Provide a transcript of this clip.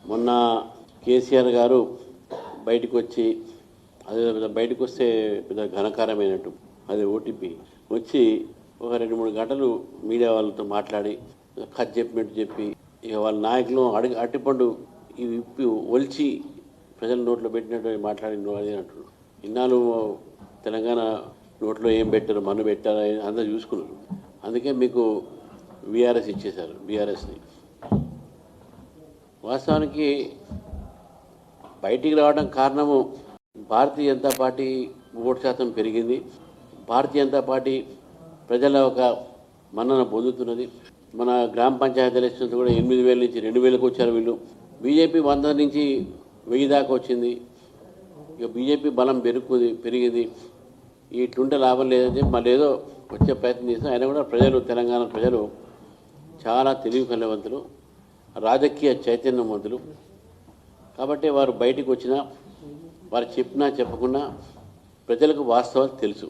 మొన్న కేసీఆర్ గారు బయటకు వచ్చి అదే బయటకు వస్తే పెద్ద ఘనకారమైనట్టు అది ఓటీపీ వచ్చి ఒక 2-3 గంటలు మీడియా వాళ్ళతో మాట్లాడి కథ చెప్పినట్టు చెప్పి ఇక వాళ్ళ నాయకులు అట్టిపండు ఇవి ఇప్పి ఒలిచి ప్రజల నోట్లో పెట్టినట్టు మాట్లాడిన అది అంటున్నారు. ఇన్నాళ్ళు తెలంగాణ నోట్లో ఏం పెట్టారు, మన్ను పెట్టారు అందరూ చూసుకున్నారు. అందుకే మీకు బీఆర్ఎస్ ఇచ్చేశారు. బీఆర్ఎస్ని వాస్తవానికి బయటికి రావడం కారణము భారతీయ జనతా పార్టీ ఓటు శాతం పెరిగింది. భారతీయ జనతా పార్టీ ప్రజల ఒక మన్నన పొందుతున్నది. మన గ్రామ పంచాయతీ ఎలక్షన్స్ కూడా 8,000 నుంచి 2,000కు వచ్చారు వీళ్ళు. బీజేపీ 100 నుంచి 1000 దాకా వచ్చింది. ఇక బీజేపీ బలం పెరిగింది. ఇట్లుంటే లాభం లేదని మళ్ళీ ఏదో వచ్చే ప్రయత్నం చేస్తాం. అయినా కూడా ప్రజలు, తెలంగాణ ప్రజలు చాలా తెలివి కలవంతులు, రాజకీయ చైతన్యవంతులు. కాబట్టి వారు బయటికి వచ్చినా వారు చెప్పినా చెప్పకున్నా ప్రజలకు వాస్తవాలు తెలుసు.